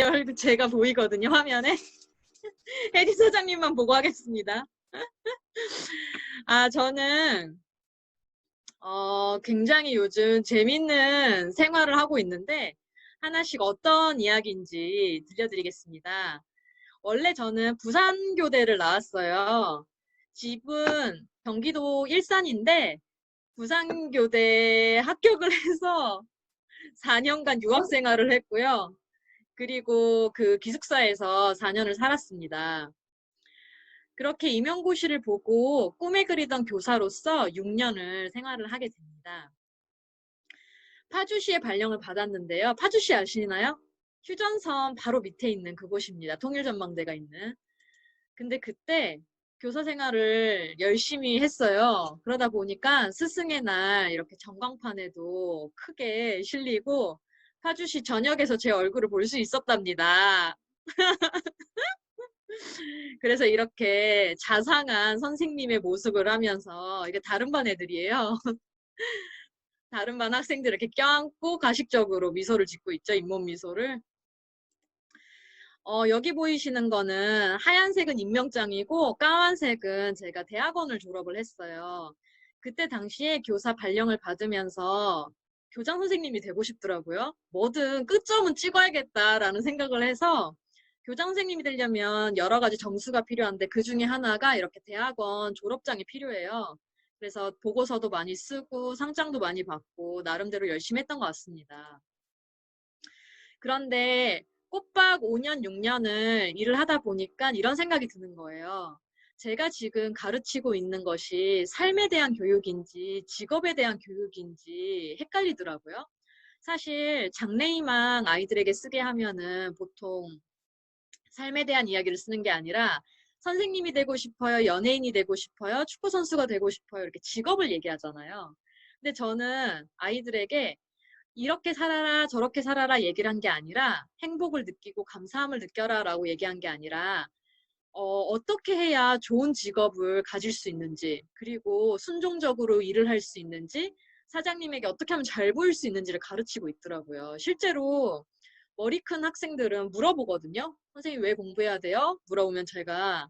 얼굴 제가 보이거든요, 화면에. 혜리 소장님만 보고 하겠습니다. 저는 굉장히 요즘 재밌는 생활을 하고 있는데 하나씩 어떤 이야기인지 들려드리겠습니다. 원래 저는 부산교대를 나왔어요. 집은 경기도 일산인데 부산교대 합격을 해서 4년간 유학생활을 했고요. 그리고 그 기숙사에서 4년을 살았습니다. 그렇게 임용고시를 보고 꿈에 그리던 교사로서 6년을 생활을 하게 됩니다. 파주시에 발령을 받았는데요. 파주시 아시나요? 휴전선 바로 밑에 있는 그곳입니다. 통일전망대가 있는. 근데 그때 교사 생활을 열심히 했어요. 그러다 보니까 스승의 날 이렇게 전광판에도 크게 실리고 파주시 전역에서 제 얼굴을 볼 수 있었답니다. 그래서 이렇게 자상한 선생님의 모습을 하면서 이게 다른 반 애들이에요. 다른 반 학생들 이렇게 껴안고 가식적으로 미소를 짓고 있죠. 잇몸 미소를. 여기 보이시는 거는 하얀색은 임명장이고 까만색은 제가 대학원을 졸업을 했어요. 그때 당시에 교사 발령을 받으면서 교장 선생님이 되고 싶더라고요. 뭐든 끝점은 찍어야겠다라는 생각을 해서 교장 선생님이 되려면 여러 가지 점수가 필요한데 그 중에 하나가 이렇게 대학원 졸업장이 필요해요. 그래서 보고서도 많이 쓰고 상장도 많이 받고 나름대로 열심히 했던 것 같습니다. 그런데 꼬박 5년, 6년을 일을 하다 보니까 이런 생각이 드는 거예요. 제가 지금 가르치고 있는 것이 삶에 대한 교육인지 직업에 대한 교육인지 헷갈리더라고요. 사실 장래희망 아이들에게 쓰게 하면은 보통 삶에 대한 이야기를 쓰는 게 아니라 선생님이 되고 싶어요, 연예인이 되고 싶어요, 축구선수가 되고 싶어요 이렇게 직업을 얘기하잖아요. 근데 저는 아이들에게 이렇게 살아라 저렇게 살아라 얘기를 한 게 아니라 행복을 느끼고 감사함을 느껴라 라고 얘기한 게 아니라 어떻게 해야 좋은 직업을 가질 수 있는지 그리고 순종적으로 일을 할 수 있는지 사장님에게 어떻게 하면 잘 보일 수 있는지를 가르치고 있더라고요. 실제로 머리 큰 학생들은 물어보거든요. 선생님 왜 공부해야 돼요? 물어보면 제가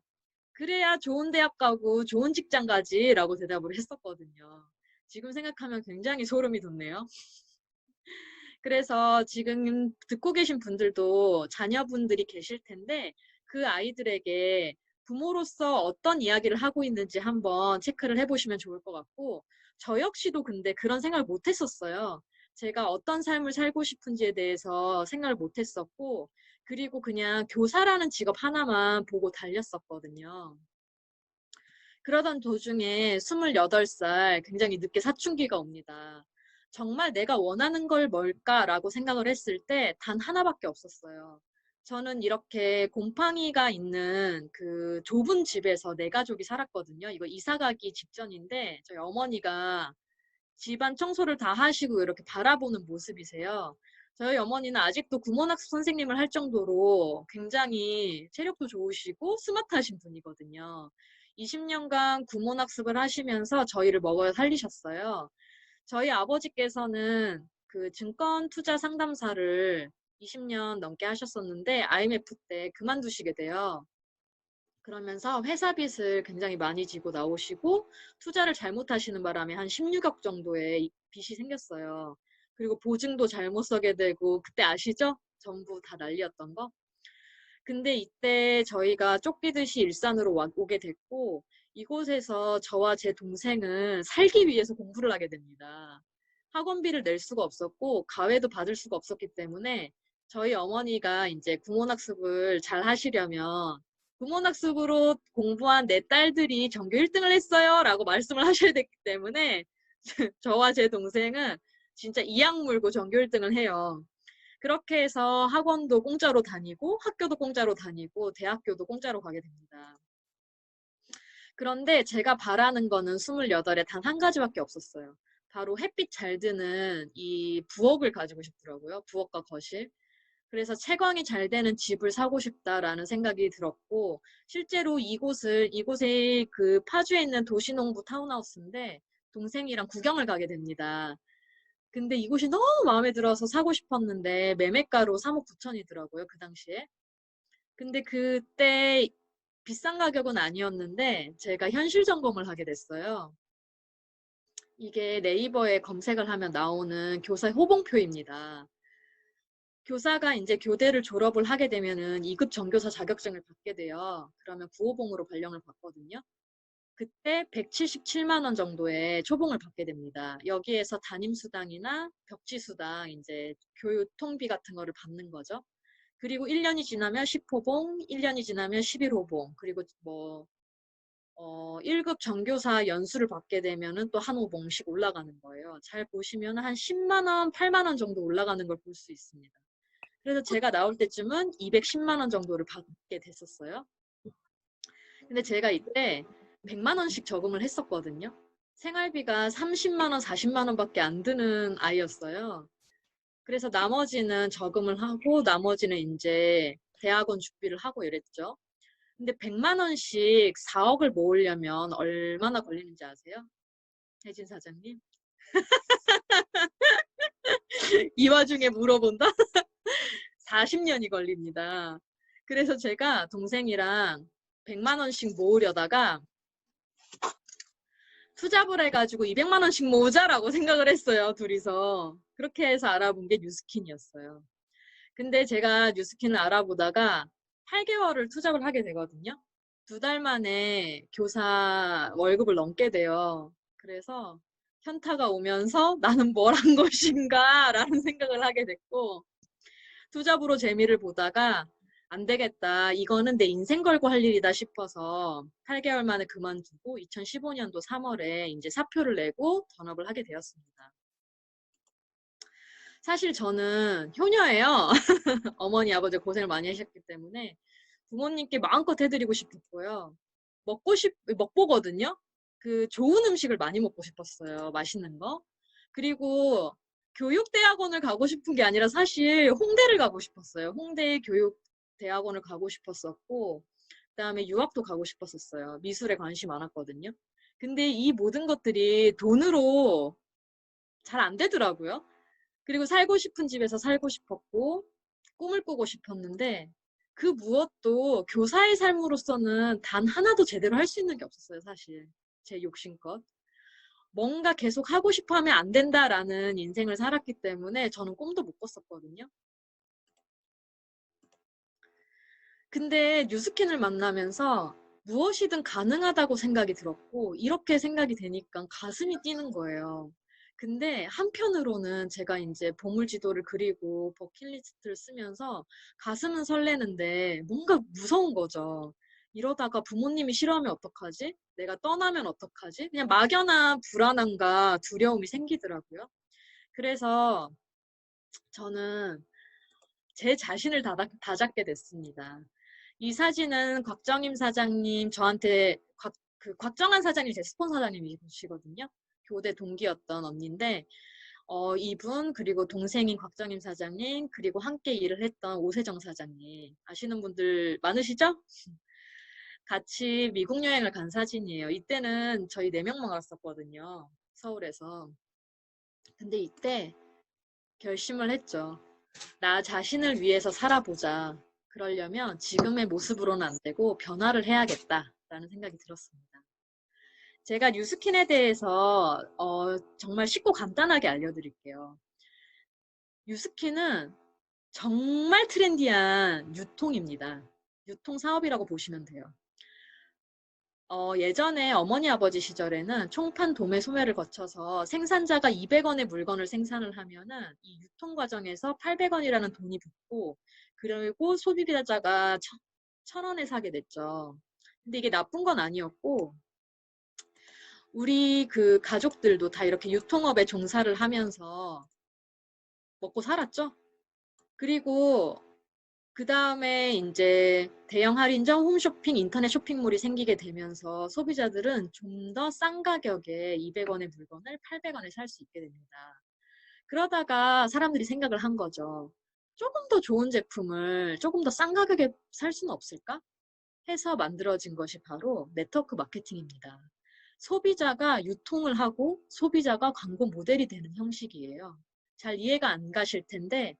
그래야 좋은 대학 가고 좋은 직장 가지 라고 대답을 했었거든요. 지금 생각하면 굉장히 소름이 돋네요. 그래서 지금 듣고 계신 분들도 자녀분들이 계실 텐데 그 아이들에게 부모로서 어떤 이야기를 하고 있는지 한번 체크를 해보시면 좋을 것 같고 저 역시도 근데 그런 생각을 못 했었어요. 제가 어떤 삶을 살고 싶은지에 대해서 생각을 못 했었고 그리고 그냥 교사라는 직업 하나만 보고 달렸었거든요. 그러던 도중에 28살 굉장히 늦게 사춘기가 옵니다. 정말 내가 원하는 걸 뭘까라고 생각을 했을 때 단 하나밖에 없었어요. 저는 이렇게 곰팡이가 있는 그 좁은 집에서 네 가족이 살았거든요. 이거 이사 가기 직전인데 저희 어머니가 집안 청소를 다 하시고 이렇게 바라보는 모습이세요. 저희 어머니는 아직도 구몬학습 선생님을 할 정도로 굉장히 체력도 좋으시고 스마트하신 분이거든요. 20년간 구몬학습을 하시면서 저희를 먹여 살리셨어요. 저희 아버지께서는 그 증권 투자 상담사를 20년 넘게 하셨었는데 IMF 때 그만두시게 돼요. 그러면서 회사 빚을 굉장히 많이 지고 나오시고 투자를 잘못하시는 바람에 한 16억 정도의 빚이 생겼어요. 그리고 보증도 잘못 서게 되고 그때 아시죠? 전부 다 난리였던 거. 근데 이때 저희가 쫓기듯이 일산으로 오게 됐고 이곳에서 저와 제 동생은 살기 위해서 공부를 하게 됩니다. 학원비를 낼 수가 없었고 가외도 받을 수가 없었기 때문에 저희 어머니가 이제 구몬학습을 잘 하시려면 구몬학습으로 공부한 내 딸들이 전교 1등을 했어요 라고 말씀을 하셔야 됐기 때문에 저와 제 동생은 진짜 이악 물고 전교 1등을 해요. 그렇게 해서 학원도 공짜로 다니고 학교도 공짜로 다니고 대학교도 공짜로 가게 됩니다. 그런데 제가 바라는 거는 28에 단 한 가지밖에 없었어요. 바로 햇빛 잘 드는 이 부엌을 가지고 싶더라고요. 부엌과 거실. 그래서 채광이 잘 되는 집을 사고 싶다라는 생각이 들었고 실제로 이곳에 그 파주에 있는 도시농부 타운하우스인데 동생이랑 구경을 가게 됩니다. 근데 이곳이 너무 마음에 들어서 사고 싶었는데 매매가로 3억 9천이더라고요, 그 당시에. 근데 그때 비싼 가격은 아니었는데 제가 현실 점검을 하게 됐어요. 이게 네이버에 검색을 하면 나오는 교사 호봉표입니다. 교사가 이제 교대를 졸업을 하게 되면은 2급 전교사 자격증을 받게 돼요. 그러면 구호봉으로 발령을 받거든요. 그때 177만 원 정도의 초봉을 받게 됩니다. 여기에서 담임수당이나 벽지수당, 이제 교통비 같은 거를 받는 거죠. 그리고 1년이 지나면 10호봉, 1년이 지나면 11호봉, 그리고 뭐 1급 전교사 연수를 받게 되면은 또 한 호봉씩 올라가는 거예요. 잘 보시면 한 10만 원, 8만 원 정도 올라가는 걸 볼 수 있습니다. 그래서 제가 나올 때쯤은 210만 원 정도를 받게 됐었어요. 근데 제가 이때 100만 원씩 저금을 했었거든요. 생활비가 30만 원, 40만 원밖에 안 드는 아이였어요. 그래서 나머지는 저금을 하고 나머지는 이제 대학원 준비를 하고 이랬죠. 근데 100만 원씩 4억을 모으려면 얼마나 걸리는지 아세요? 혜진 사장님? 이 와중에 물어본다? 40년이 걸립니다. 그래서 제가 동생이랑 100만 원씩 모으려다가 투잡을 해가지고 200만 원씩 모으자라고 생각을 했어요, 둘이서. 그렇게 해서 알아본 게 뉴스킨이었어요. 근데 제가 뉴스킨을 알아보다가 8개월을 투잡을 하게 되거든요. 2달 만에 교사 월급을 넘게 돼요. 그래서 현타가 오면서 나는 뭘 한 것인가 라는 생각을 하게 됐고, 투잡으로 재미를 보다가 안 되겠다. 이거는 내 인생 걸고 할 일이다 싶어서 8개월 만에 그만두고 2015년도 3월에 이제 사표를 내고 전업을 하게 되었습니다. 사실 저는 효녀예요. 어머니, 아버지 고생을 많이 하셨기 때문에 부모님께 마음껏 해드리고 싶었고요. 먹보거든요. 그 좋은 음식을 많이 먹고 싶었어요. 맛있는 거. 그리고 교육대학원을 가고 싶은 게 아니라 사실 홍대를 가고 싶었어요. 홍대 교육대학원을 가고 싶었었고, 그다음에 유학도 가고 싶었었어요. 미술에 관심이 많았거든요. 근데 이 모든 것들이 돈으로 잘 안 되더라고요. 그리고 살고 싶은 집에서 살고 싶었고, 꿈을 꾸고 싶었는데, 그 무엇도 교사의 삶으로서는 단 하나도 제대로 할 수 있는 게 없었어요, 사실. 제 욕심껏. 뭔가 계속 하고 싶어 하면 안 된다라는 인생을 살았기 때문에 저는 꿈도 못 꿨었거든요. 근데 뉴스킨을 만나면서 무엇이든 가능하다고 생각이 들었고, 이렇게 생각이 되니까 가슴이 뛰는 거예요. 근데 한편으로는 제가 이제 보물지도를 그리고 버킷리스트를 쓰면서 가슴은 설레는데 뭔가 무서운 거죠. 이러다가 부모님이 싫어하면 어떡하지? 내가 떠나면 어떡하지? 그냥 막연한 불안함과 두려움이 생기더라고요. 그래서 저는 제 자신을 다잡게 됐습니다. 이 사진은 곽정임 사장님, 저한테 곽정한 사장님이 제 스폰 사장님이시거든요. 교대 동기였던 언니인데, 이분, 그리고 동생인 곽정임 사장님, 그리고 함께 일을 했던 오세정 사장님. 아시는 분들 많으시죠? 같이 미국 여행을 간 사진이에요. 이때는 저희 4명만 갔었거든요. 서울에서. 근데 이때 결심을 했죠. 나 자신을 위해서 살아보자. 그러려면 지금의 모습으로는 안 되고 변화를 해야겠다라는 생각이 들었습니다. 제가 뉴스킨에 대해서 정말 쉽고 간단하게 알려드릴게요. 뉴스킨은 정말 트렌디한 유통입니다. 유통 사업이라고 보시면 돼요. 예전에 어머니 아버지 시절에는 총판 도매 소매를 거쳐서 생산자가 200원의 물건을 생산을 하면은 이 유통 과정에서 800원이라는 돈이 붙고, 그리고 소비자가 1,000원에 사게 됐죠. 근데 이게 나쁜 건 아니었고, 우리 그 가족들도 다 이렇게 유통업에 종사를 하면서 먹고 살았죠. 그리고 그 다음에 이제 대형 할인점, 홈쇼핑, 인터넷 쇼핑몰이 생기게 되면서 소비자들은 좀 더 싼 가격에 200원의 물건을 800원에 살 수 있게 됩니다. 그러다가 사람들이 생각을 한 거죠. 조금 더 좋은 제품을 조금 더 싼 가격에 살 수는 없을까? 해서 만들어진 것이 바로 네트워크 마케팅입니다. 소비자가 유통을 하고 소비자가 광고 모델이 되는 형식이에요. 잘 이해가 안 가실 텐데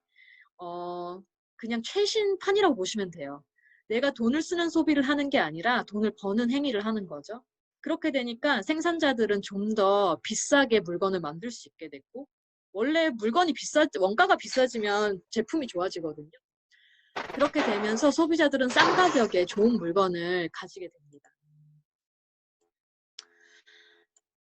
그냥 최신판이라고 보시면 돼요. 내가 돈을 쓰는 소비를 하는 게 아니라 돈을 버는 행위를 하는 거죠. 그렇게 되니까 생산자들은 좀 더 비싸게 물건을 만들 수 있게 됐고, 원래 물건이 원가가 비싸지면 제품이 좋아지거든요. 그렇게 되면서 소비자들은 싼 가격에 좋은 물건을 가지게 됩니다.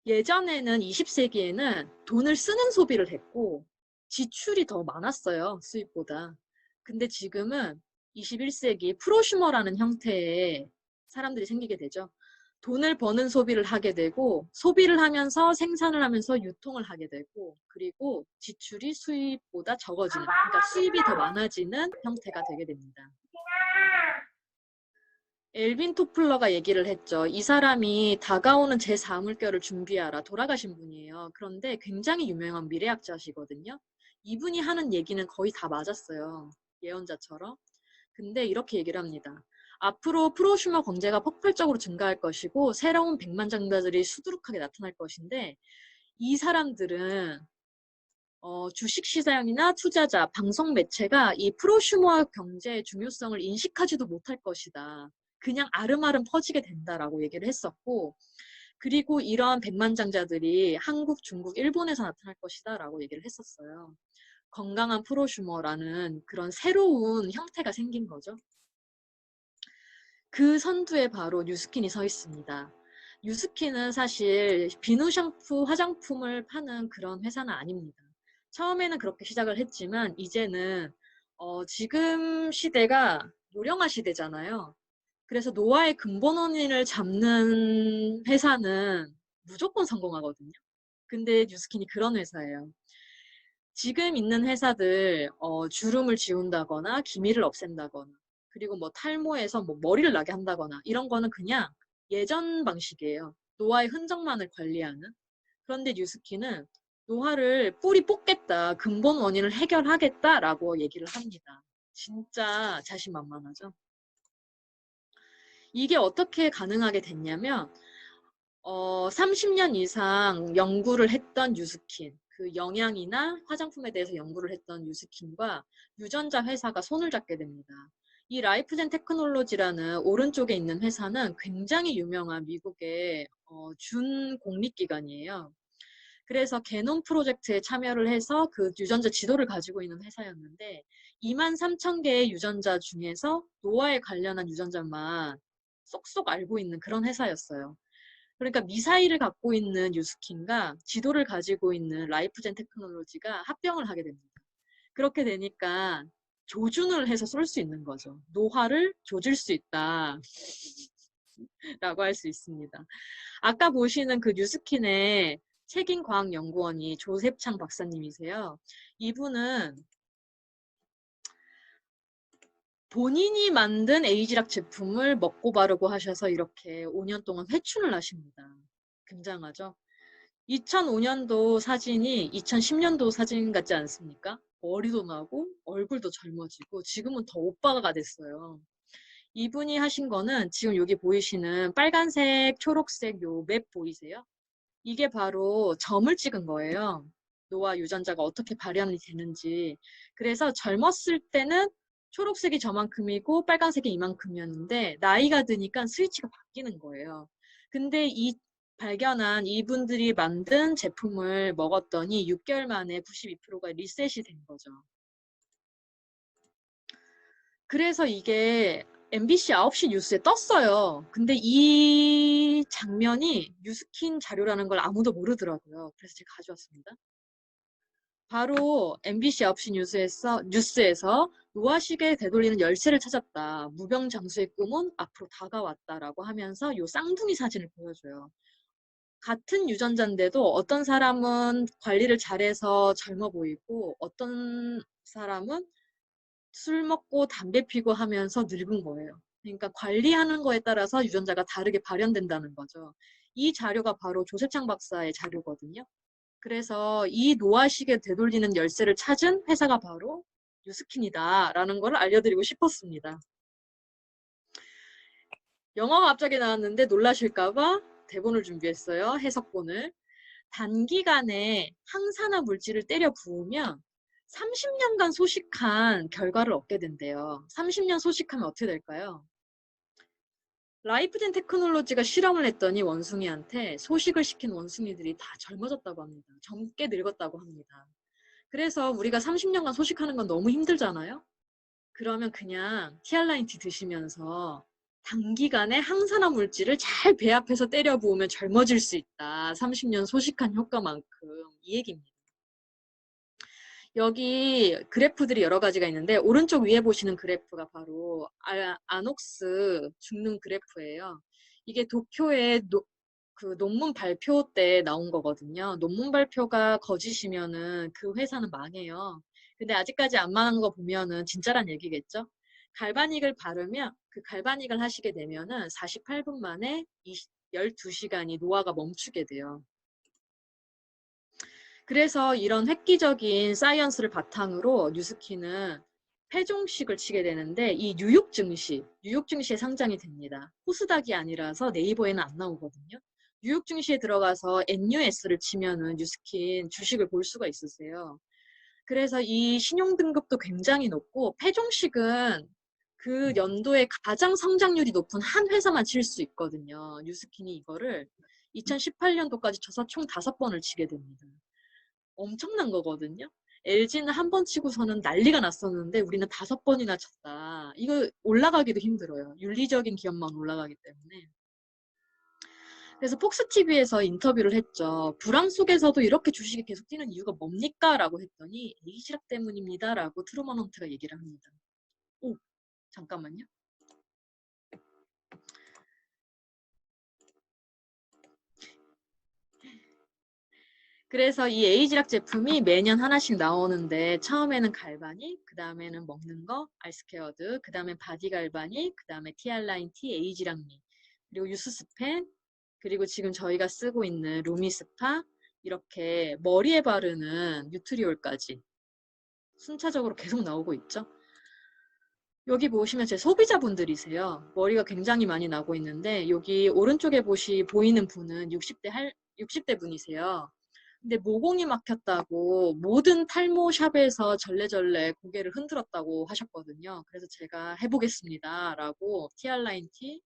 예전에는 20세기에는 돈을 쓰는 소비를 했고 지출이 더 많았어요, 수입보다. 근데 지금은 21세기 프로슈머라는 형태의 사람들이 생기게 되죠. 돈을 버는 소비를 하게 되고 소비를 하면서 생산을 하면서 유통을 하게 되고 그리고 지출이 수입보다 적어지는, 그러니까 수입이 더 많아지는 형태가 되게 됩니다. 엘빈 토플러가 얘기를 했죠. 이 사람이 다가오는 제4물결을 준비하라, 돌아가신 분이에요. 그런데 굉장히 유명한 미래학자시거든요. 이분이 하는 얘기는 거의 다 맞았어요. 예언자처럼. 근데 이렇게 얘기를 합니다. 앞으로 프로슈머 경제가 폭발적으로 증가할 것이고 새로운 백만장자들이 수두룩하게 나타날 것인데 이 사람들은 주식시장이나 투자자, 방송 매체가 이 프로슈머 경제의 중요성을 인식하지도 못할 것이다. 그냥 아름아름 퍼지게 된다라고 얘기를 했었고, 그리고 이런 백만장자들이 한국, 중국, 일본에서 나타날 것이다 라고 얘기를 했었어요. 건강한 프로슈머라는 그런 새로운 형태가 생긴 거죠. 그 선두에 바로 뉴스킨이 서 있습니다. 뉴스킨은 사실 비누 샴푸, 화장품을 파는 그런 회사는 아닙니다. 처음에는 그렇게 시작을 했지만 이제는 지금 시대가 노령화 시대잖아요. 그래서 노화의 근본 원인을 잡는 회사는 무조건 성공하거든요. 근데 뉴스킨이 그런 회사예요. 지금 있는 회사들 주름을 지운다거나 기미를 없앤다거나 그리고 뭐 탈모에서 뭐 머리를 나게 한다거나 이런 거는 그냥 예전 방식이에요. 노화의 흔적만을 관리하는. 그런데 뉴스킨은 노화를 뿌리 뽑겠다, 근본 원인을 해결하겠다라고 얘기를 합니다. 진짜 자신만만하죠. 이게 어떻게 가능하게 됐냐면 30년 이상 연구를 했던 뉴스킨, 그 영양이나 화장품에 대해서 연구를 했던 뉴스킨과 유전자 회사가 손을 잡게 됩니다. 이 라이프젠 테크놀로지라는 오른쪽에 있는 회사는 굉장히 유명한 미국의 준공립기관이에요. 그래서 게놈 프로젝트에 참여를 해서 그 유전자 지도를 가지고 있는 회사였는데 23,000개의 유전자 중에서 노화에 관련한 유전자만 쏙쏙 알고 있는 그런 회사였어요. 그러니까 미사일을 갖고 있는 뉴스킨과 지도를 가지고 있는 라이프젠 테크놀로지가 합병을 하게 됩니다. 그렇게 되니까 조준을 해서 쏠 수 있는 거죠. 노화를 조질 수 있다 라고 할 수 있습니다. 아까 보시는 그 뉴스킨의 책임과학연구원이 조셉창 박사님이세요. 이분은 본인이 만든 에이지락 제품을 먹고 바르고 하셔서 이렇게 5년 동안 회춘을 하십니다. 굉장하죠? 2005년도 사진이 2010년도 사진 같지 않습니까? 머리도 나고 얼굴도 젊어지고 지금은 더 오빠가 됐어요. 이분이 하신 거는 지금 여기 보이시는 빨간색, 초록색 요 맵 보이세요? 이게 바로 점을 찍은 거예요. 노화 유전자가 어떻게 발현이 되는지. 그래서 젊었을 때는 초록색이 저만큼이고 빨간색이 이만큼이었는데 나이가 드니까 스위치가 바뀌는 거예요. 근데 이 발견한 이분들이 만든 제품을 먹었더니 6개월 만에 92%가 리셋이 된 거죠. 그래서 이게 MBC 9시 뉴스에 떴어요. 근데 이 장면이 뉴스킨 자료라는 걸 아무도 모르더라고요. 그래서 제가 가져왔습니다. 바로 MBC 9시 뉴스에서 노화시계 되돌리는 열쇠를 찾았다. 무병장수의 꿈은 앞으로 다가왔다라고 하면서 요 쌍둥이 사진을 보여줘요. 같은 유전자인데도 어떤 사람은 관리를 잘해서 젊어 보이고 어떤 사람은 술 먹고 담배 피고 하면서 늙은 거예요. 그러니까 관리하는 거에 따라서 유전자가 다르게 발현된다는 거죠. 이 자료가 바로 조세창 박사의 자료거든요. 그래서 이 노화시계 되돌리는 열쇠를 찾은 회사가 바로 뉴스킨이다라는 걸 알려드리고 싶었습니다. 영어가 갑자기 나왔는데 놀라실까봐 대본을 준비했어요. 해석본을. 단기간에 항산화 물질을 때려 부으면 30년간 소식한 결과를 얻게 된대요. 30년 소식하면 어떻게 될까요? 라이프젠 테크놀로지가 실험을 했더니 원숭이한테 소식을 시킨 원숭이들이 다 젊어졌다고 합니다. 젊게 늙었다고 합니다. 그래서 우리가 30년간 소식하는 건 너무 힘들잖아요? 그러면 그냥 티알라인티 드시면서 단기간에 항산화 물질을 잘 배합해서 때려 부으면 젊어질 수 있다. 30년 소식한 효과만큼. 이 얘기입니다. 여기 그래프들이 여러 가지가 있는데 오른쪽 위에 보시는 그래프가 바로 아녹스 죽는 그래프예요. 이게 도쿄의 그 논문 발표 때 나온 거거든요. 논문 발표가 거짓이면은 그 회사는 망해요. 근데 아직까지 안 망한 거 보면은 진짜란 얘기겠죠? 갈바닉을 바르면 그 갈바닉을 하시게 되면은 48분 만에 12시간이 노화가 멈추게 돼요. 그래서 이런 획기적인 사이언스를 바탕으로 뉴스키는 패종식을 치게 되는데 이 뉴욕 증시에 상장이 됩니다. 코스닥이 아니라서 네이버에는 안 나오거든요. 뉴욕 증시에 들어가서 NUS를 치면은 뉴스킨 주식을 볼 수가 있으세요. 그래서 이 신용 등급도 굉장히 높고 패종식은 그 연도에 가장 성장률이 높은 한 회사만 칠 수 있거든요. 뉴스킨이 이거를 2018년도까지 쳐서 총 5번을 치게 됩니다. 엄청난 거거든요. LG는 한 번 치고서는 난리가 났었는데 우리는 5번이나 쳤다. 이거 올라가기도 힘들어요. 윤리적인 기업만 올라가기 때문에. 그래서 폭스TV에서 인터뷰를 했죠. 불황 속에서도 이렇게 주식이 계속 뛰는 이유가 뭡니까? 라고 했더니 에이지락 때문입니다. 라고 트루먼 헌트가 얘기를 합니다. 오, 잠깐만요. 그래서 이 에이지락 제품이 매년 하나씩 나오는데 처음에는 갈바닉, 그 다음에는 먹는 거, 알스케어드, 그 다음에 바디 갈바닉, 그 다음에 티알라인 티, 에이지락미, 그리고 유스스펜, 그리고 지금 저희가 쓰고 있는 루미스파, 이렇게 머리에 바르는 뉴트리올까지 순차적으로 계속 나오고 있죠. 여기 보시면 제 소비자분들이세요. 머리가 굉장히 많이 나고 있는데 여기 오른쪽에 보이는 분은 60대 분이세요. 근데 모공이 막혔다고 모든 탈모샵에서 절레절레 고개를 흔들었다고 하셨거든요. 그래서 제가 해보겠습니다. 라고 티알라인 티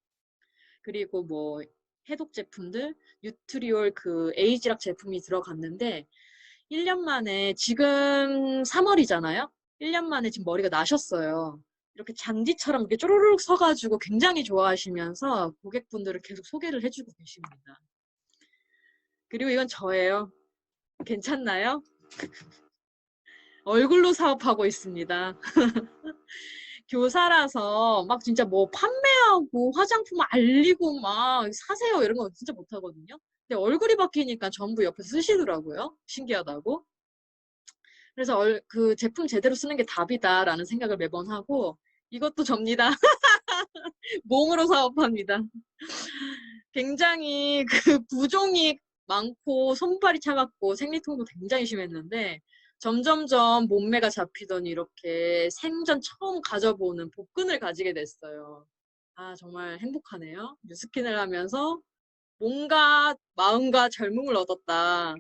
그리고 뭐 해독 제품들 뉴트리올 그 에이지락 제품이 들어갔는데 1년 만에 지금 3월이잖아요. 1년 만에 지금 머리가 나셨어요. 이렇게 잔디처럼 이렇게 쪼르륵 서가지고 굉장히 좋아하시면서 고객분들을 계속 소개를 해주고 계십니다. 그리고 이건 저예요. 괜찮나요? 얼굴로 사업하고 있습니다. 교사라서 막 진짜 뭐 판매하고 화장품 알리고 막 사세요 이런 거 진짜 못하거든요. 근데 얼굴이 바뀌니까 전부 옆에서 쓰시더라고요. 신기하다고. 그래서 그 제품 제대로 쓰는 게 답이다라는 생각을 매번 하고 이것도 접니다. 몸으로 사업합니다. 굉장히 그 부종이 많고 손발이 차갑고 생리통도 굉장히 심했는데 점점점 몸매가 잡히더니 이렇게 생전 처음 가져보는 복근을 가지게 됐어요. 아 정말 행복하네요. 뉴스킨을 하면서 몸과 마음과 젊음을 얻었다.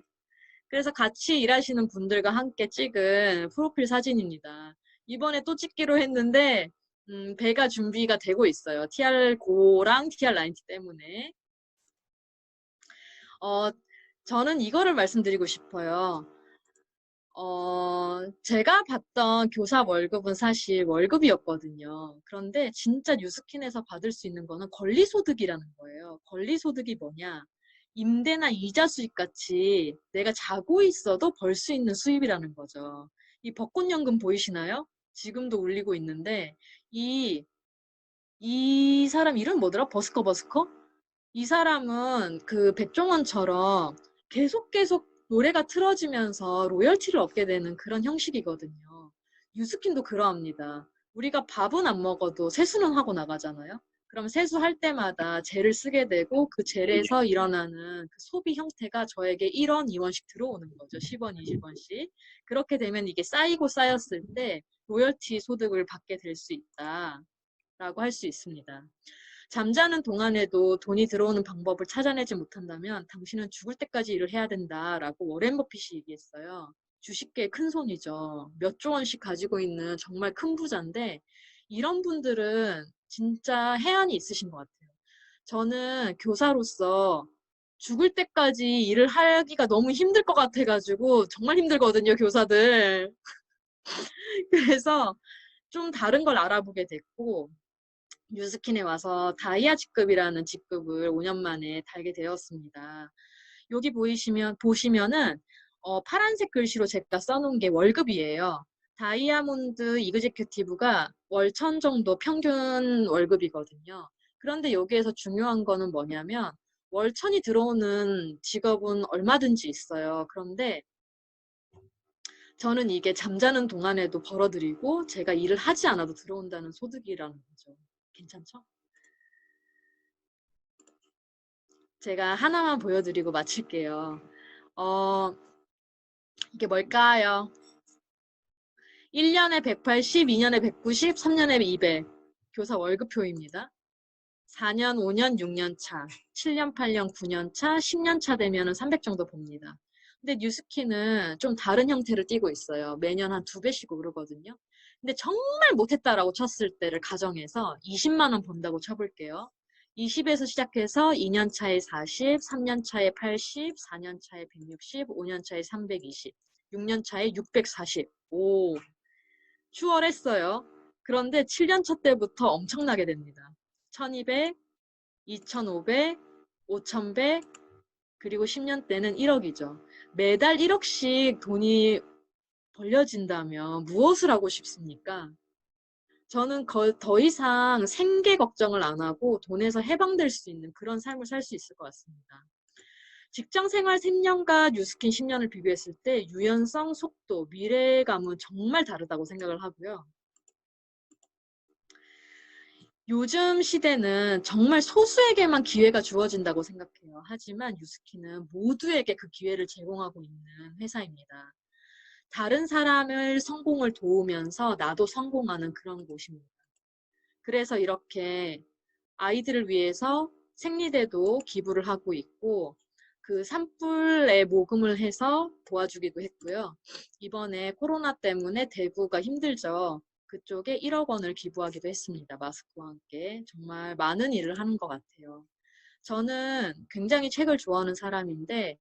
그래서 같이 일하시는 분들과 함께 찍은 프로필 사진입니다. 이번에 또 찍기로 했는데 배가 준비가 되고 있어요. TR9랑 TR9T 때문에. 어, 저는 이거를 말씀드리고 싶어요. 제가 받던 교사 월급은 사실 월급이었거든요. 그런데 진짜 뉴스킨에서 받을 수 있는 거는 권리소득이라는 거예요. 권리소득이 뭐냐? 임대나 이자 수입 같이 내가 자고 있어도 벌 수 있는 수입이라는 거죠. 이 벚꽃연금 보이시나요? 지금도 울리고 있는데, 이 사람 이름 뭐더라? 버스커? 이 사람은 그 백종원처럼 계속 노래가 틀어지면서 로열티를 얻게 되는 그런 형식이거든요. 유스킨도 그러합니다. 우리가 밥은 안 먹어도 세수는 하고 나가잖아요. 그럼 세수할 때마다 젤을 쓰게 되고 그 젤에서 일어나는 그 소비 형태가 저에게 1원, 2원씩 들어오는 거죠. 10원, 20원씩. 그렇게 되면 이게 쌓이고 쌓였을 때 로열티 소득을 받게 될 수 있다라고 할 수 있습니다. 잠자는 동안에도 돈이 들어오는 방법을 찾아내지 못한다면 당신은 죽을 때까지 일을 해야 된다라고 워렌 버핏이 얘기했어요. 주식계의 큰 손이죠. 몇 조 원씩 가지고 있는 정말 큰 부자인데 이런 분들은 진짜 해안이 있으신 것 같아요. 저는 교사로서 죽을 때까지 일을 하기가 너무 힘들 것 같아가지고 정말 힘들거든요, 교사들. 그래서 좀 다른 걸 알아보게 됐고 뉴스킨에 와서 다이아 직급이라는 직급을 5년 만에 달게 되었습니다. 여기 보시면은 파란색 글씨로 제가 써놓은 게 월급이에요. 다이아몬드 이그제큐티브가 월 1,000 정도 평균 월급이거든요. 그런데 여기에서 중요한 거는 뭐냐면 월 1,000이 들어오는 직업은 얼마든지 있어요. 그런데 저는 이게 잠자는 동안에도 벌어들이고 제가 일을 하지 않아도 들어온다는 소득이라는 거죠. 괜찮죠? 제가 하나만 보여드리고 마칠게요. 어, 이게 뭘까요? 1년에 180, 2년에 190, 3년에 200. 교사 월급표입니다. 4년, 5년, 6년 차, 7년, 8년, 9년 차, 10년 차 되면 300 정도 봅니다. 근데 뉴스키는 좀 다른 형태를 띠고 있어요. 매년 한 2배씩 오르거든요. 근데 정말 못했다라고 쳤을 때를 가정해서 20만 원 번다고 쳐볼게요. 20에서 시작해서 2년 차에 40, 3년 차에 80, 4년 차에 160, 5년 차에 320, 6년 차에 640. 오, 추월했어요. 그런데 7년 차 때부터 엄청나게 됩니다. 1200, 2500, 5100, 그리고 10년 때는 1억이죠. 매달 1억씩 돈이 벌려진다면 무엇을 하고 싶습니까? 저는 더 이상 생계 걱정을 안 하고 돈에서 해방될 수 있는 그런 삶을 살 수 있을 것 같습니다. 직장 생활 10년과 뉴스킨 10년을 비교했을 때 유연성, 속도, 미래감은 정말 다르다고 생각을 하고요. 요즘 시대는 정말 소수에게만 기회가 주어진다고 생각해요. 하지만 뉴스키는 모두에게 그 기회를 제공하고 있는 회사입니다. 다른 사람을 성공을 도우면서 나도 성공하는 그런 곳입니다. 그래서 이렇게 아이들을 위해서 생리대도 기부를 하고 있고 그 산불에 모금을 해서 도와주기도 했고요. 이번에 코로나 때문에 대구가 힘들죠. 그쪽에 1억 원을 기부하기도 했습니다. 마스크와 함께. 정말 많은 일을 하는 것 같아요. 저는 굉장히 책을 좋아하는 사람인데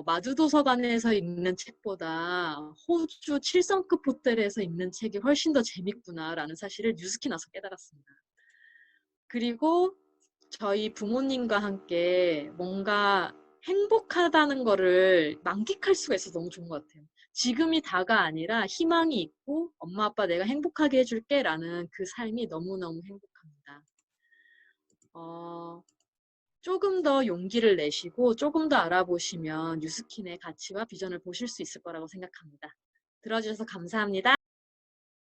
마주도서관에서 읽는 책보다 호주 7성급 호텔에서 읽는 책이 훨씬 더 재밌구나라는 사실을 뉴스키 나서 깨달았습니다. 그리고 저희 부모님과 함께 뭔가 행복하다는 거를 만끽할 수가 있어서 너무 좋은 것 같아요. 지금이 다가 아니라 희망이 있고 엄마 아빠 내가 행복하게 해줄게 라는 그 삶이 너무너무 행복합니다. 조금 더 용기를 내시고 조금 더 알아보시면 뉴스킨의 가치와 비전을 보실 수 있을 거라고 생각합니다. 들어주셔서 감사합니다.